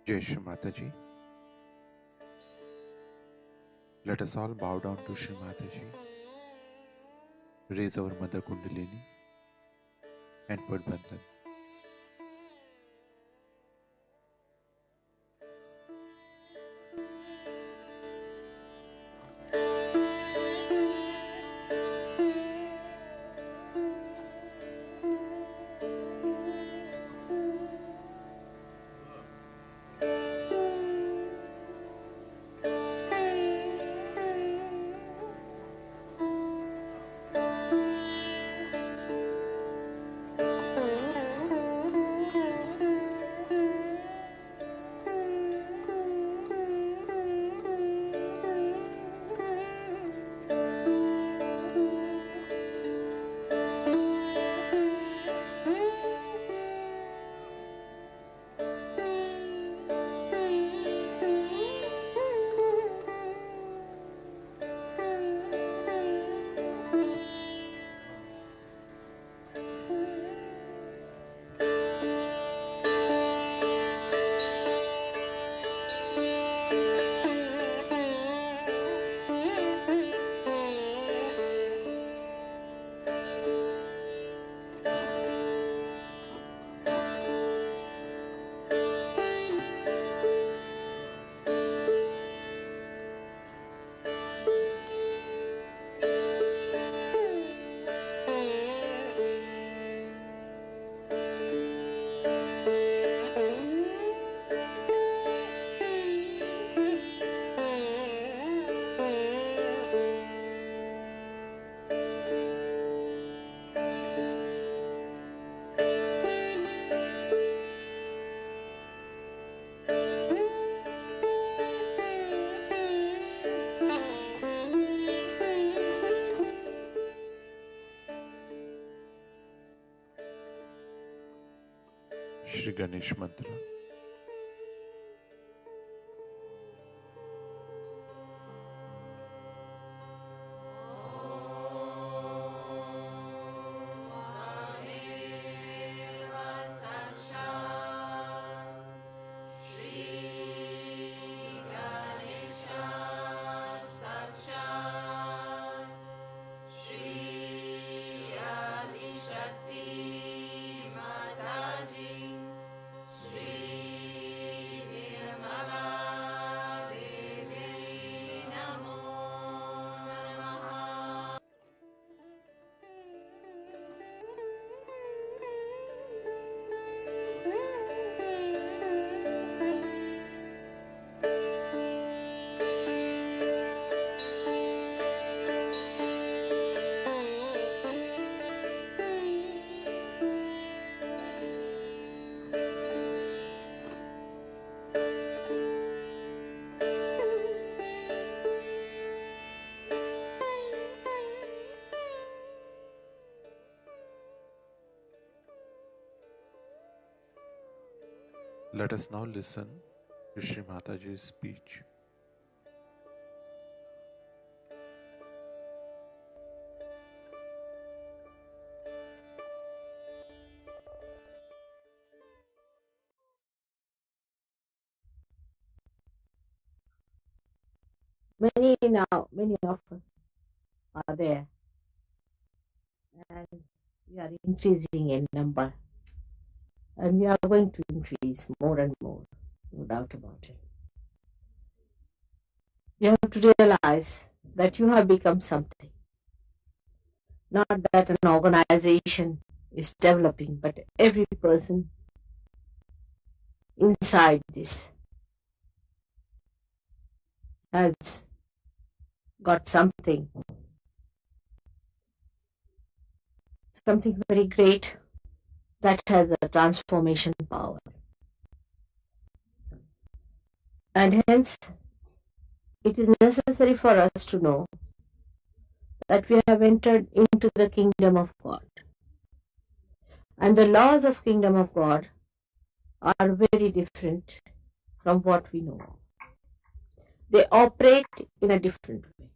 Jai Shri Mataji. Let us all bow down to Shri Mataji, raise our Mother Kundalini and put Bandhan. Shri Ganesh Mantra. Let us now listen to Shri Mataji's speech. Many of us are there, and we are increasing in number, and we are going to increase more and more, no doubt about it. You have to realize that you have become something, not that an organization is developing, but every person inside this has got something very great that has a transformation power. And hence, it is necessary for us to know that we have entered into the kingdom of God. And the laws of kingdom of God are very different from what we know. They operate in a different way.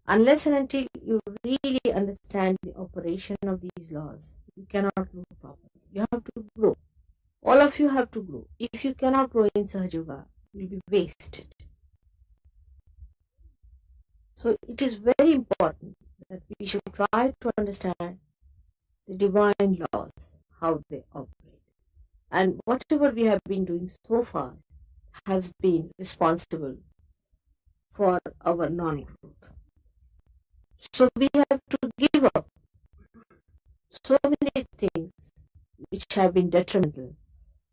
Unless and until you really understand the operation of these laws, you cannot grow properly. You have to grow. all of you have to grow. If you cannot grow in Sahaja Yoga, you'll be wasted. So it is very important that we should try to understand the divine laws, how they operate. And whatever we have been doing so far has been responsible for our non-growth. So we have to give up so many things which have been detrimental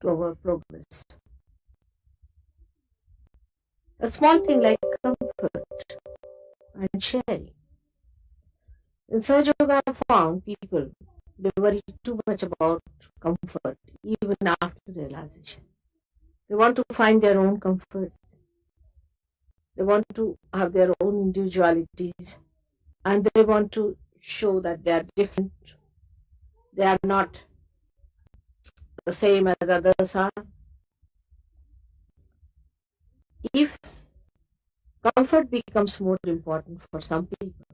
to our progress. A small thing like comfort and sharing. In Sahaja Yoga, I found people, they worry too much about comfort, even after realization. They want to find their own comforts. They want to have their own individualities, and they want to show that they are different. They are not the same as others are. If comfort becomes more important for some people,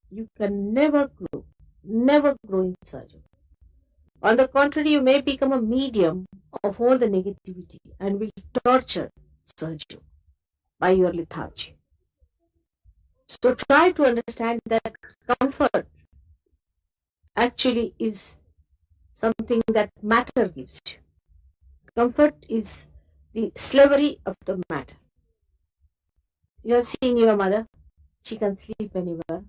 you can never grow in Sahaja Yoga. On the contrary, you may become a medium of all the negativity and will torture Sahaja Yoga by your lethargy. So try to understand that comfort actually is something that matter gives you. Comfort is the slavery of the matter. You have seen your mother. She can sleep anywhere.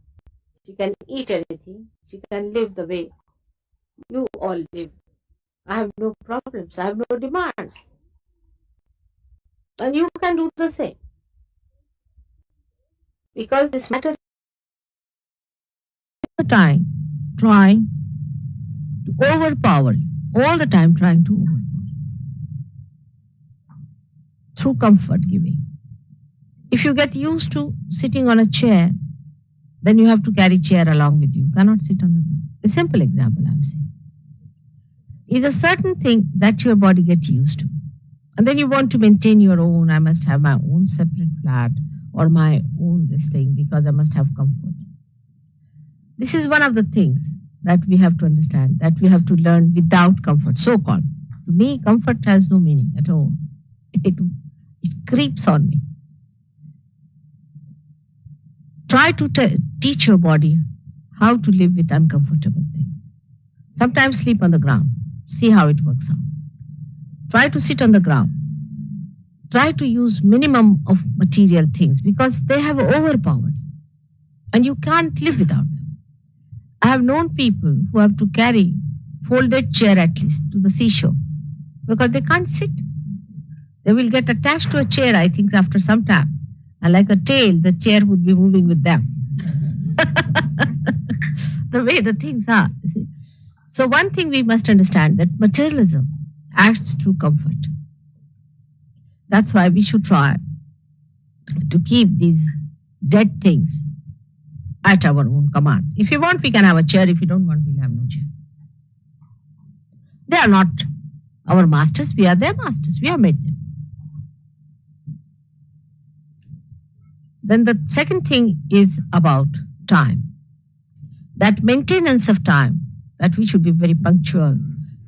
She can eat anything. She can live the way you all live. I have no problems. I have no demands. And you can do the same. Because this matter the time trying to overpower you, all the time trying to overpower you through comfort giving. If you get used to sitting on a chair, then you have to carry chair along with you. You cannot sit on the ground. A simple example I'm saying is a certain thing that your body gets used to. And then you want to maintain your own, I must have my own separate flat or my own this thing because I must have comfort. This is one of the things that we have to understand, that we have to learn without comfort, so-called. To me, comfort has no meaning at all. It creeps on me. Try to teach your body how to live with uncomfortable things. Sometimes sleep on the ground. See how it works out. Try to sit on the ground. Try to use minimum of material things because they have overpowered you. And you can't live without them. I have known people who have to carry folded chair at least to the seashore because they can't sit. They will get attached to a chair, I think, after some time. And like a tail, the chair would be moving with them. The way the things are. You see? So one thing we must understand that materialism acts through comfort. That's why we should try to keep these dead things at our own command. If you want, we can have a chair. If you don't want, we'll have no chair. They are not our masters. We are their masters. We have made them. Then the second thing is about time. That maintenance of time, that we should be very punctual.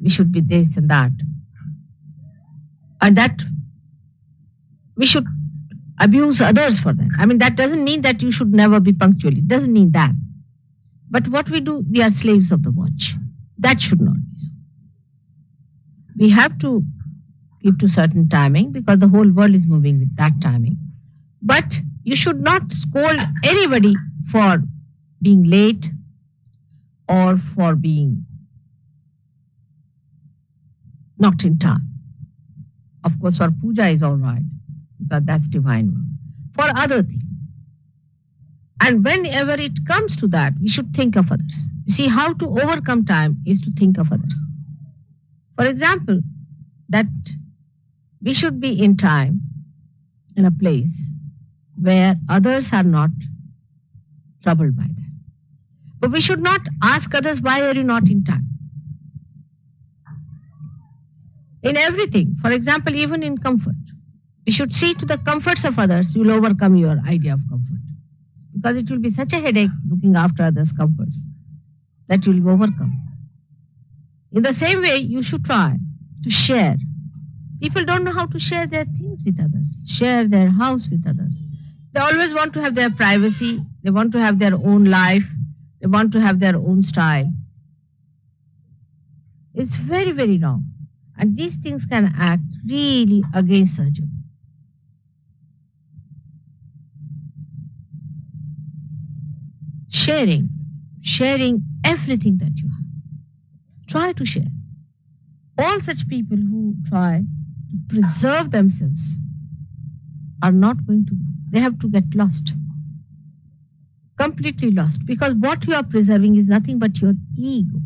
We should be this and that. And that we should abuse others for that. I mean, that doesn't mean that you should never be punctual. It doesn't mean that. But what we do, we are slaves of the watch. That should not be so. We have to keep to certain timing because the whole world is moving with that timing. But you should not scold anybody for being late or for being not in time. Of course, for puja is all right, because that's divine work. For other things. And whenever it comes to that, we should think of others. You see, how to overcome time is to think of others. For example, that we should be in time, in a place where others are not troubled by that. But we should not ask others, why are you not in time? In everything, for example, even in comfort, we should see to the comforts of others, you will overcome your idea of comfort. Because it will be such a headache looking after others' comforts that you will overcome. In the same way, you should try to share. People don't know how to share their things with others, share their house with others. They always want to have their privacy. They want to have their own life. They want to have their own style. It's very, very wrong. And these things can act really against Sahaja. Sharing everything that you have. Try to share. All such people who try to preserve themselves are not going to, they have to get lost. Completely lost. Because what you are preserving is nothing but your ego,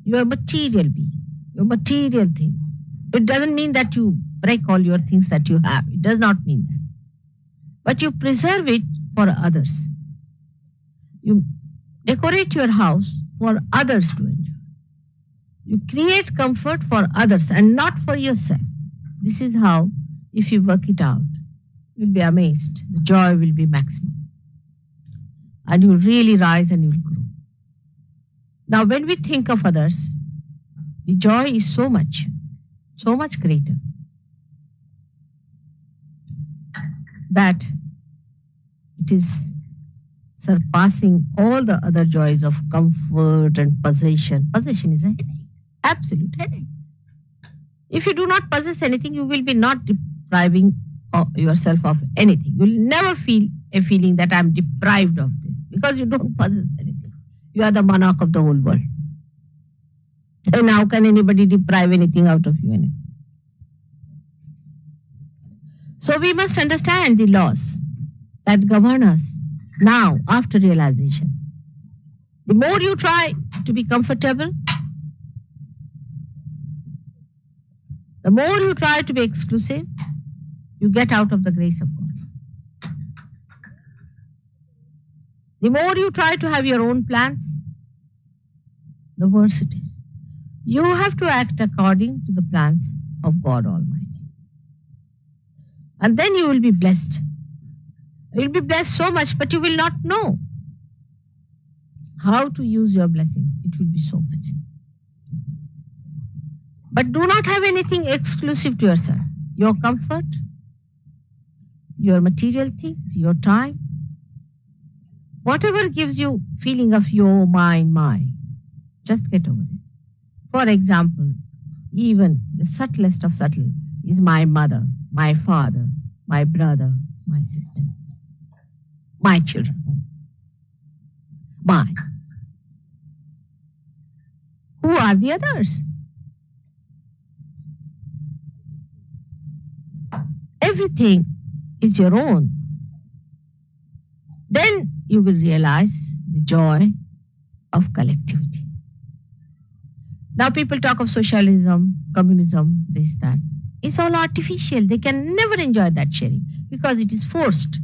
your material being, your material things. It doesn't mean that you break all your things that you have. It does not mean that. But you preserve it for others. You decorate your house for others to enjoy. You create comfort for others and not for yourself. This is how, if you work it out, you'll be amazed. The joy will be maximum. And you'll really rise and you'll grow. Now, when we think of others, the joy is so much greater that it is surpassing all the other joys of comfort and possession. Possession is a headache, absolute headache. If you do not possess anything, you will be not depriving yourself of anything. You will never feel a feeling that I am deprived of this because you don't possess anything. You are the monarch of the whole world. Then how can anybody deprive anything out of you? So we must understand the laws that govern us now after realization. The more you try to be comfortable, the more you try to be exclusive, you get out of the grace of God. The more you try to have your own plans, the worse it is. You have to act according to the plans of God Almighty. And then you will be blessed. You will be blessed so much, but you will not know how to use your blessings. It will be so much. But do not have anything exclusive to yourself. Your comfort, your material things, your time, whatever gives you feeling of your mine, just get over it. For example, even the subtlest of subtle is my mother, my father, my brother, my sister, my children, mine. Who are the others? Everything is your own. Then you will realize the joy of collectivity. Now people talk of socialism, communism, this, that. It's all artificial. They can never enjoy that sharing because it is forced.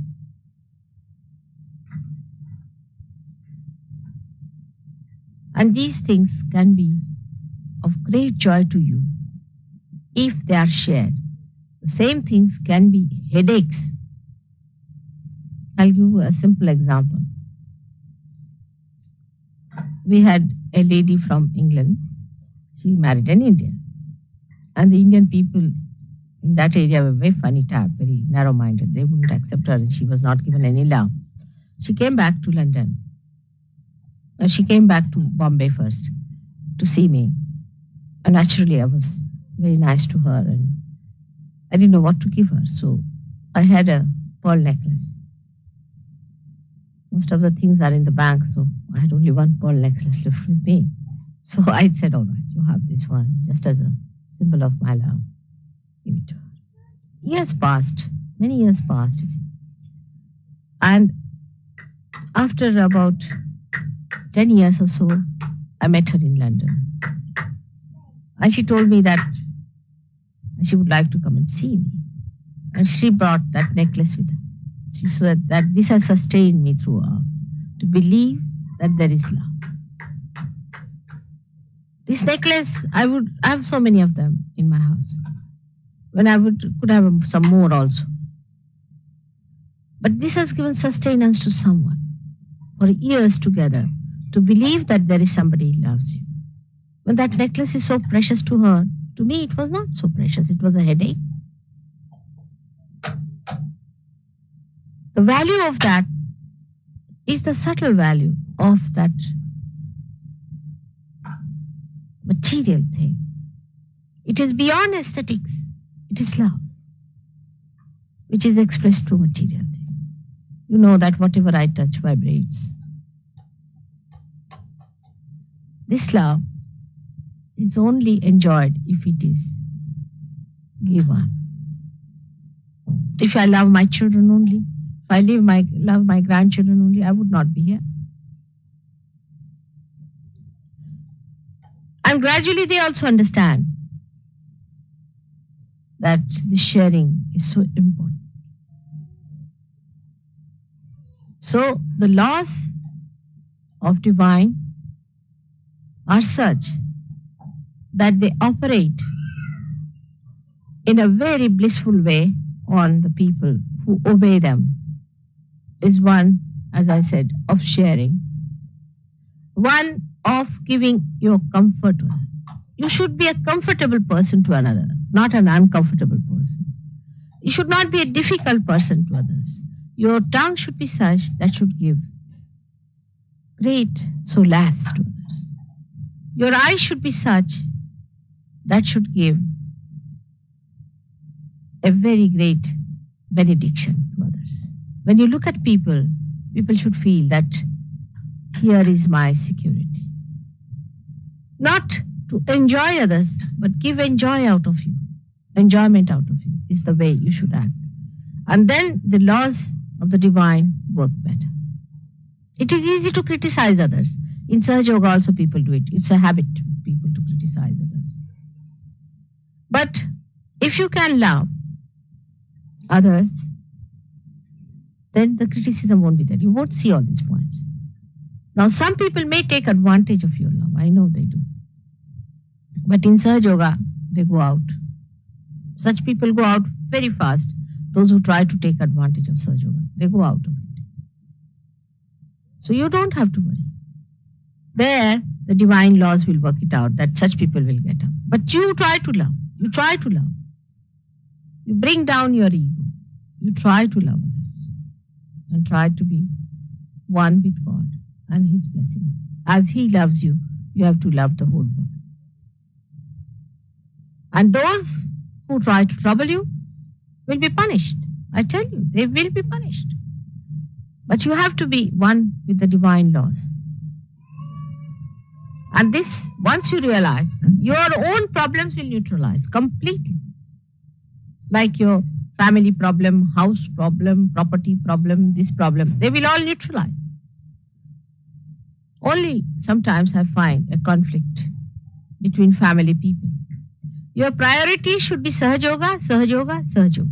And these things can be of great joy to you if they are shared. The same things can be headaches. I'll give you a simple example. We had a lady from England. She married an Indian. And the Indian people in that area were very funny type, very narrow-minded. They wouldn't accept her and she was not given any love. She came back to London. She came back to Bombay first to see me. And naturally I was very nice to her and I didn't know what to give her. So I had a pearl necklace. Most of the things are in the bank, so I had only one pearl necklace left with me. So I said, all right, you have this one, just as a symbol of my love. Give it to her. Years passed, many years passed, you see. And after about 10 years or so, I met her in London. And she told me that she would like to come and see me. And she brought that necklace with her. She said that this has sustained me throughout, to believe that there is love. This necklace, I have so many of them in my house. When I could have some more also. But this has given sustenance to someone for years together to believe that there is somebody who loves you. When that necklace is so precious to her, To me, it was not so precious. It was a headache. The value of that is the subtle value of that material thing. It is beyond aesthetics. It is love, which is expressed through material thing. You know that whatever I touch vibrates. This love is only enjoyed if it is given. If I love my children only, if I love my grandchildren only, I would not be here. And gradually they also understand that the sharing is so important. So the laws of divine are such that they operate in a very blissful way on the people who obey them. Is one, as I said, of sharing, one of giving your comfort to another. You should be a comfortable person to another, not an uncomfortable person. You should not be a difficult person to others. Your tongue should be such that should give great solace to others. Your eyes should be such that should give a very great benediction to others. When you look at people, people should feel that here is my security. Not to enjoy others, but give enjoyment out of you is the way you should act. And then the laws of the divine work better. It is easy to criticize others. In Sahaja Yoga also people do it. It's a habit of people to criticize others. But if you can love others, then the criticism won't be there. You won't see all these points. Now some people may take advantage of your love. I know they do. But in Sahaja Yoga, they go out. Such people go out very fast. Those who try to take advantage of Sahaja Yoga, they go out of it. So you don't have to worry. There, the divine laws will work it out that such people will get up. But you try to love. You try to love. You bring down your ego. You try to love others. And try to be one with God and His blessings. As He loves you, you have to love the whole world. And those who try to trouble you will be punished. I tell you, they will be punished. But you have to be one with the divine laws. And this, once you realize, your own problems will neutralize completely. Like your family problem, house problem, property problem, this problem, they will all neutralize. Only sometimes I find a conflict between family people. Your priority should be Sahaja Yoga, Sahaja Yoga, Sahaja Yoga.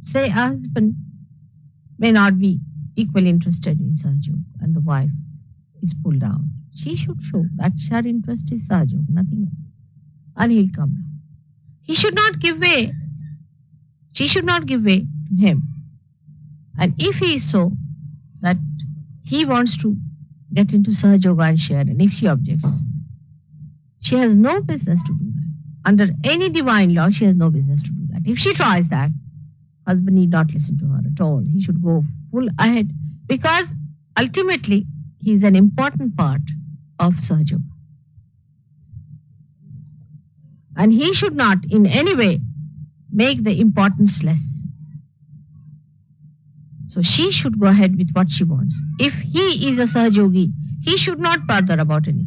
Say a husband may not be equally interested in Sahaja Yoga and the wife is pulled out. She should show that her interest is Sahaja Yoga, nothing else. And he'll come down. He should not give way. She should not give way to him. And if he is so that he wants to get into Sahaja Yoga and share, and if she objects, she has no business to do that. Under any divine law, she has no business to do that. If she tries that, husband need not listen to her at all. He should go full ahead because ultimately he is an important part of Sahaja Yoga. And he should not in any way make the importance less. So she should go ahead with what she wants. If he is a Sahaja Yogi, he should not bother about anything.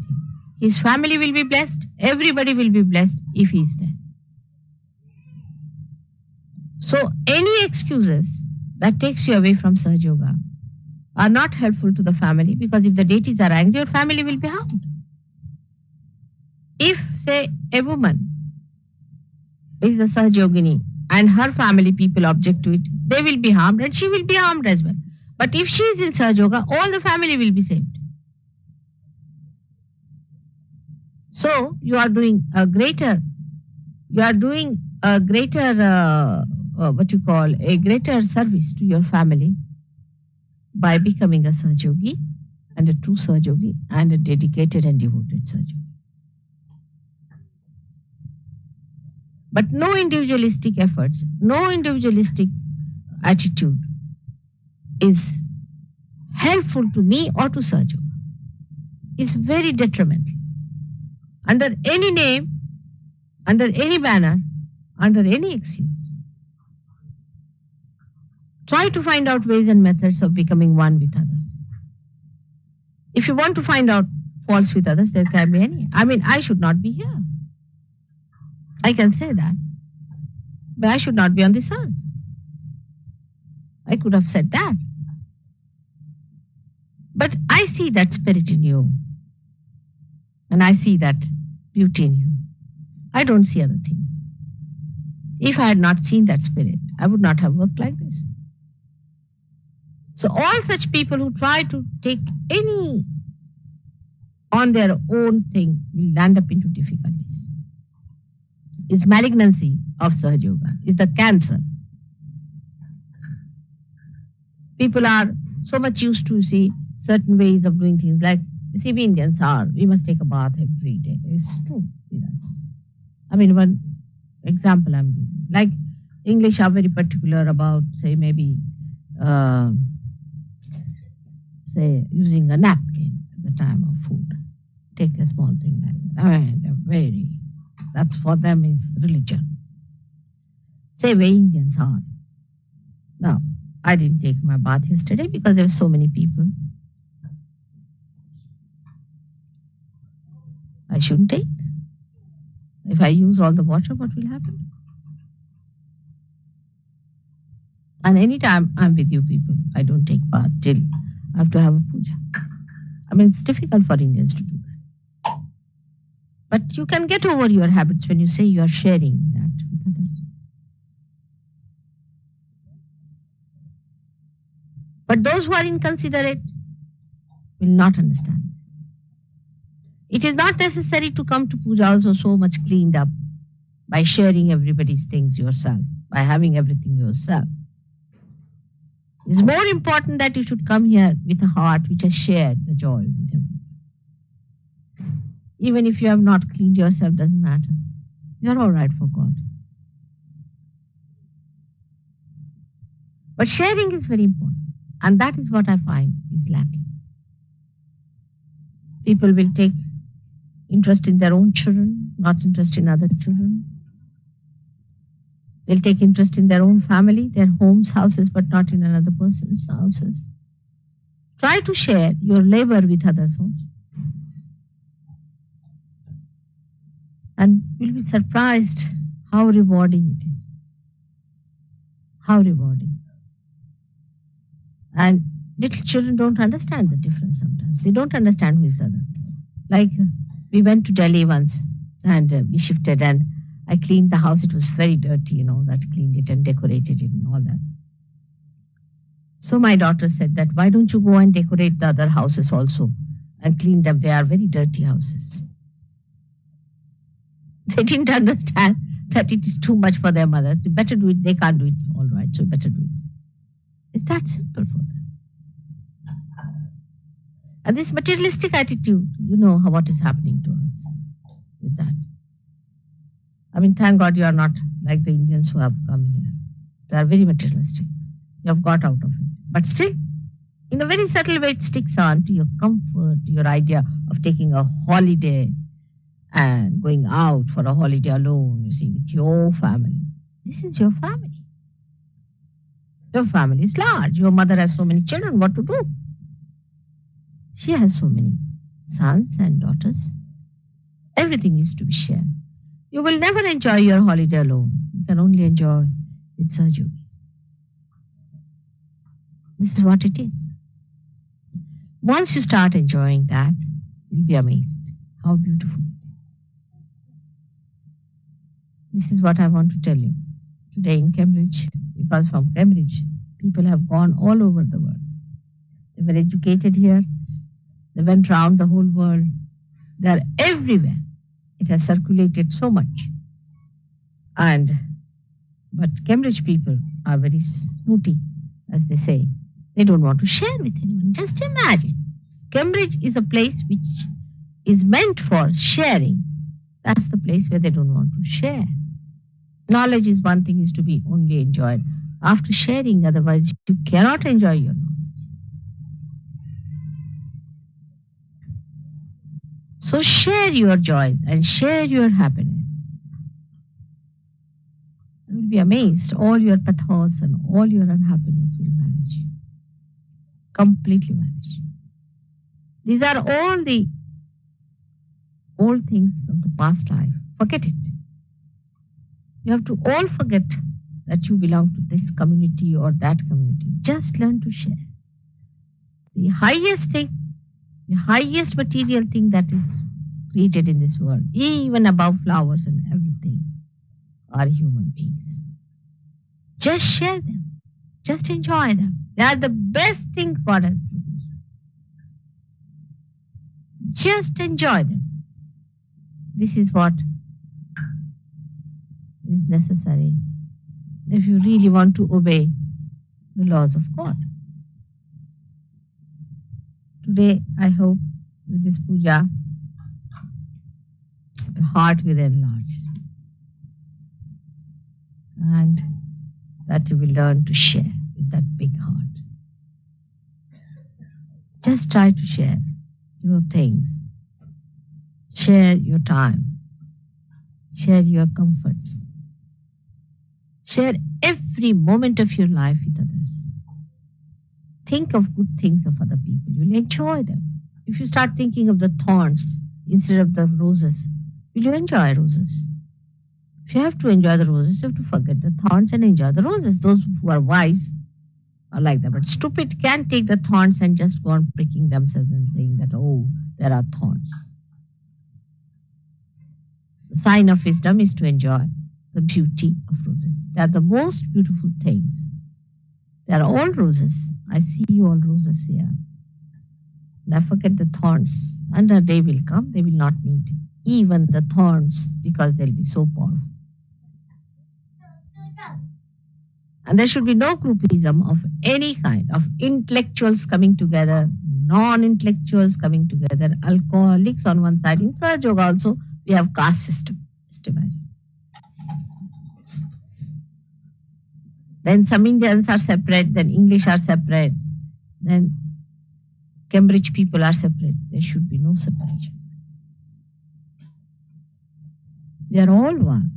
His family will be blessed. Everybody will be blessed if he is there. So any excuses that takes you away from Sahaja Yoga are not helpful to the family because if the deities are angry, your family will be harmed. If, say, a woman is a Sahaja Yogini and her family people object to it, they will be harmed and she will be harmed as well. But if she is in Sahaja Yoga, all the family will be saved. So you are doing a greater service to your family by becoming a Sahaja Yogi and a true Sahaja Yogi and a dedicated and devoted Sahaja Yogi. But no individualistic efforts, no individualistic attitude is helpful to me or to Sahaja Yoga. It's very detrimental. Under any name, under any banner, under any excuse, try to find out ways and methods of becoming one with others. If you want to find out faults with others, there can be any. I mean, I should not be here. I can say that. But I should not be on this earth. I could have said that. But I see that spirit in you. And I see that beauty in you. I don't see other things. If I had not seen that spirit, I would not have worked like this. So all such people who try to take any on their own thing will land up into difficulties. It's malignancy of Sahaja Yoga, is the cancer. People are so much used to see certain ways of doing things, like see we Indians are, we must take a bath every day. It's true with us. I mean, one example I'm giving, like English are very particular about, say, maybe say using a napkin at the time of food. Take a small thing like that. I mean, they're very, that's for them is religion. Say we Indians are. Now, I didn't take my bath yesterday because there were so many people. I shouldn't take. If I use all the water, what will happen? And anytime I'm with you people, I don't take bath till I have to have a puja. I mean, it's difficult for Indians to do that. But you can get over your habits when you say you are sharing that with others. But those who are inconsiderate will not understand. It is not necessary to come to puja also so much cleaned up by sharing everybody's things yourself, by having everything yourself. It's more important that you should come here with a heart which has shared the joy with him. Even if you have not cleaned yourself, doesn't matter. You're all right for God. But sharing is very important. And that is what I find is lacking. People will take interest in their own children, not interest in other children. They'll take interest in their own family, their homes, houses, but not in another person's houses. Try to share your labor with others also. And you'll be surprised how rewarding it is. How rewarding. And little children don't understand the difference sometimes. They don't understand who is the other. Like we went to Delhi once and we shifted and I cleaned the house. It was very dirty, that cleaned it and decorated it and all that. So my daughter said that, why don't you go and decorate the other houses also and clean them? They are very dirty houses. They didn't understand that it is too much for their mothers. You better do it. They can't do it all right, so you better do it. It's that simple for them. And this materialistic attitude, you know what is happening to us with that. I mean, thank God you are not like the Indians who have come here. They are very materialistic. You have got out of it. But still, in a very subtle way, it sticks on to your comfort, to your idea of taking a holiday and going out for a holiday alone, you see, with your family. This is your family. Your family is large. Your mother has so many children. What to do? She has so many sons and daughters. Everything is to be shared. You will never enjoy your holiday alone. You can only enjoy with Sahaja Yogis. This is what it is. Once you start enjoying that, you'll be amazed how beautiful it is. This is what I want to tell you today in Cambridge, because from Cambridge, people have gone all over the world. They were educated here. They went round the whole world. They are everywhere. It has circulated so much. But Cambridge people are very snooty, as they say. They don't want to share with anyone. Just imagine. Cambridge is a place which is meant for sharing. That's the place where they don't want to share. Knowledge is one thing, is to be only enjoyed after sharing, otherwise you cannot enjoy your knowledge. So share your joys and share your happiness. You will be amazed. All your pathos and all your unhappiness will vanish. Completely vanish. These are all the old things of the past life. Forget it. You have to all forget that you belong to this community or that community. Just learn to share. The highest thing, the highest material thing that is created in this world, even above flowers and everything, are human beings. Just share them. Just enjoy them. They are the best thing God has produced. Just enjoy them. This is what is necessary if you really want to obey the laws of God. Today, I hope with this puja, your heart will enlarge and that you will learn to share with that big heart. Just try to share your things, share your time, share your comforts, share every moment of your life with others. Think of good things of other people. You'll enjoy them. If you start thinking of the thorns instead of the roses, will you enjoy roses? If you have to enjoy the roses, you have to forget the thorns and enjoy the roses. Those who are wise are like that. But stupid can take the thorns and just go on pricking themselves and saying that, oh, there are thorns. The sign of wisdom is to enjoy the beauty of roses. They are the most beautiful things. They are all roses. I see you all roses here. And I forget the thorns. And a day will come, they will not need even the thorns because they'll be so powerful. And there should be no groupism of any kind, of intellectuals coming together, non-intellectuals coming together, alcoholics on one side. In Sahaja Yoga also, we have caste system. Just imagine. Then some Indians are separate, then English are separate, then Cambridge people are separate. There should be no separation. We are all one.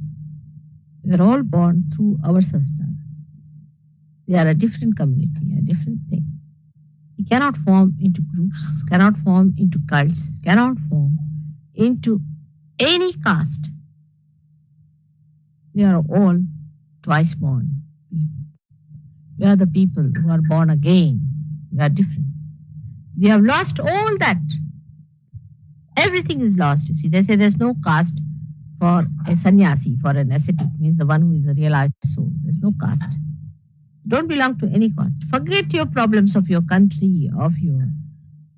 We are all born through our sastra. We are a different community, a different thing. We cannot form into groups, cannot form into cults, cannot form into any caste. We are all twice born people. We are the people who are born again. We are different. We have lost all that. Everything is lost, you see. They say there's no caste for a sannyasi, for an ascetic, means the one who is a realized soul. There's no caste. Don't belong to any caste. Forget your problems of your country, of your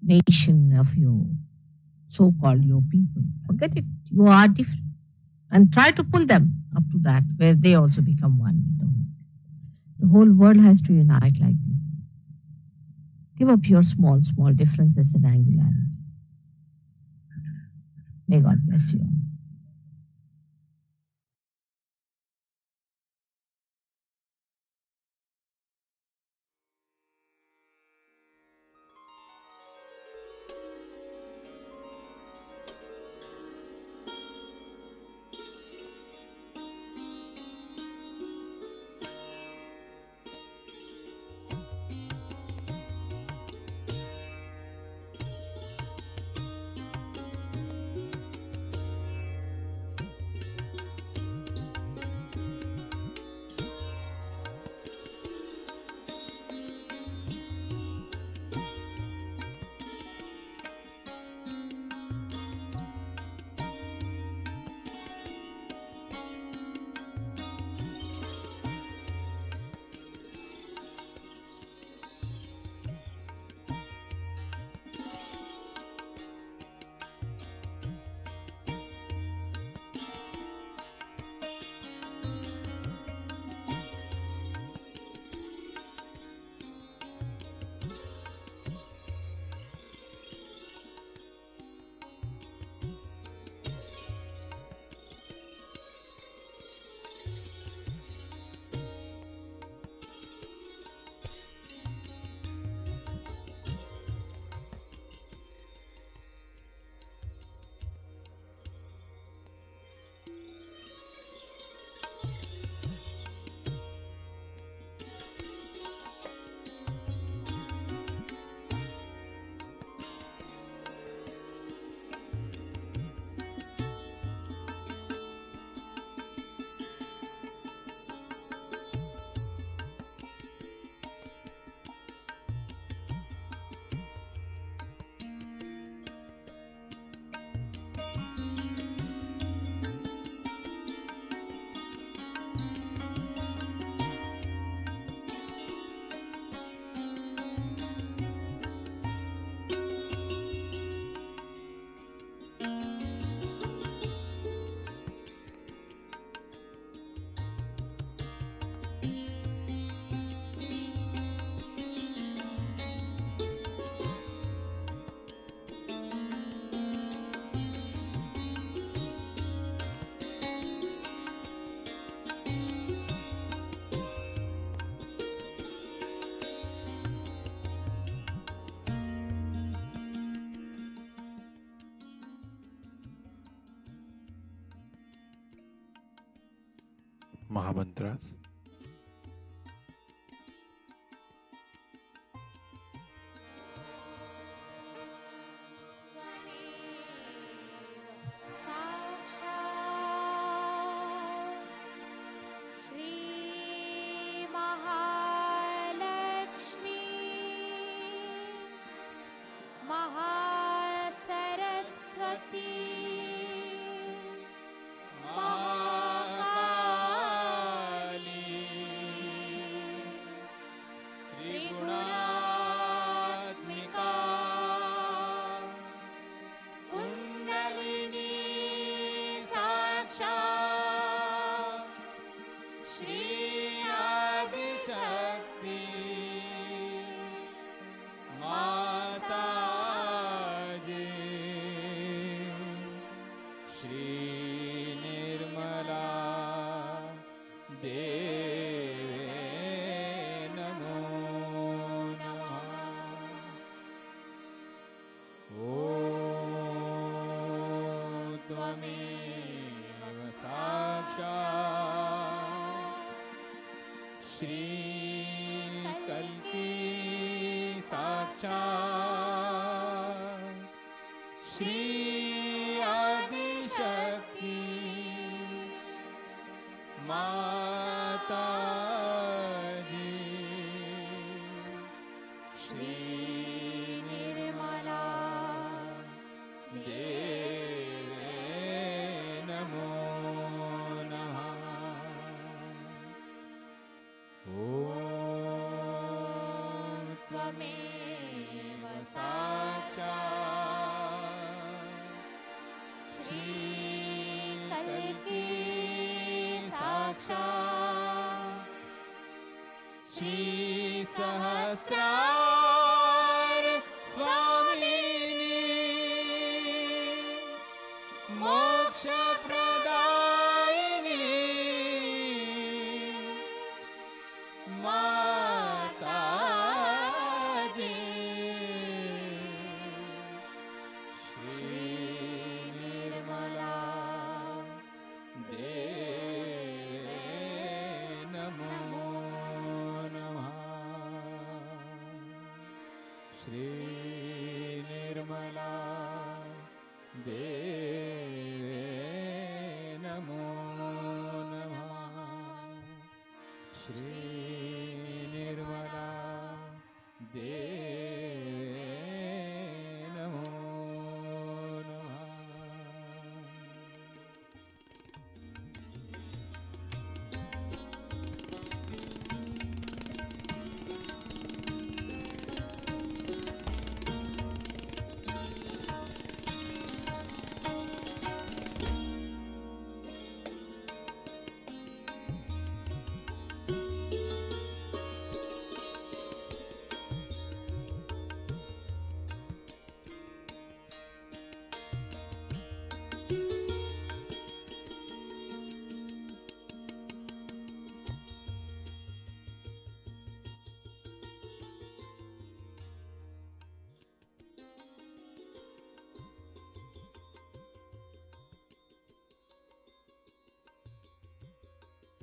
nation, of your so-called your people. Forget it. You are different. And try to pull them up to that, where they also become one with the whole. The whole world has to unite like this. Give up your small, small differences and angularities. May God bless you all. Mahamantras.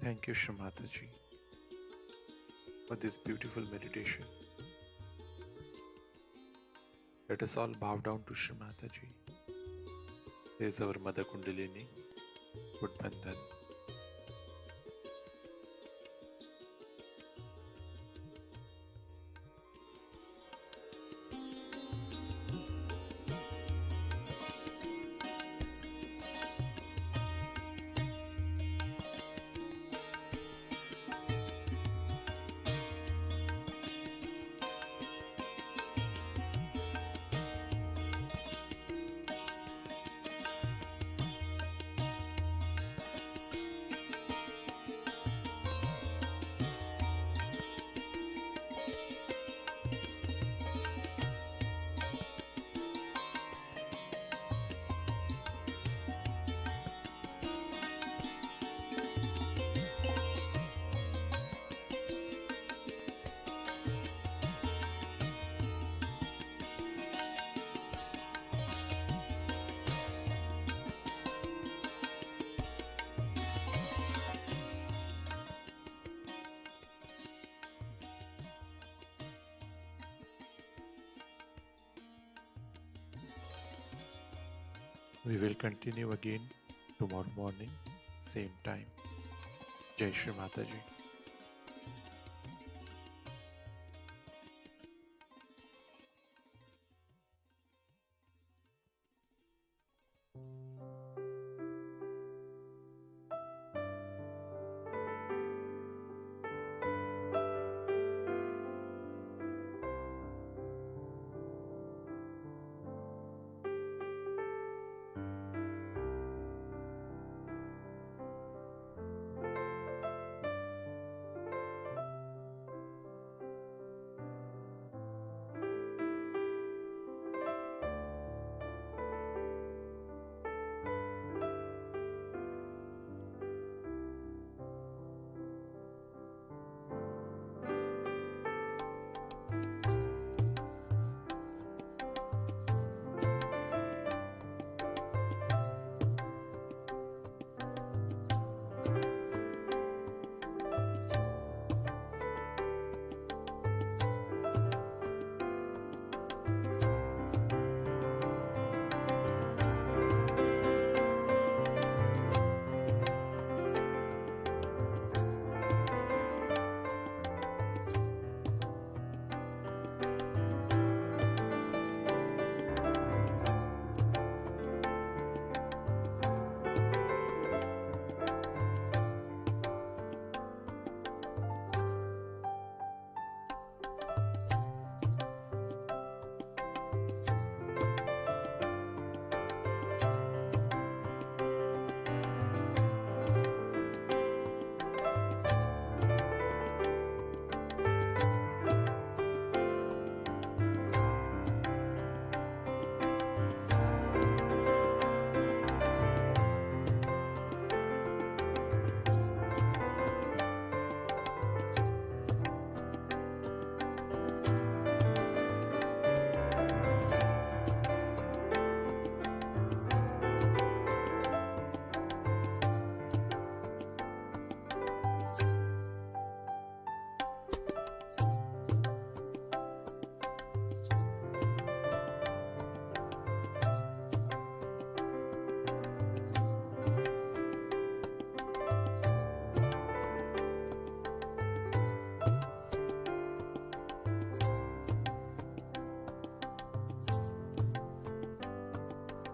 Thank you, Shri Mataji, for this beautiful meditation. Let us all bow down to Shri Mataji. There is our Mother Kundalini, Utbandhan. We will continue again tomorrow morning, same time. Jai Shri Mataji.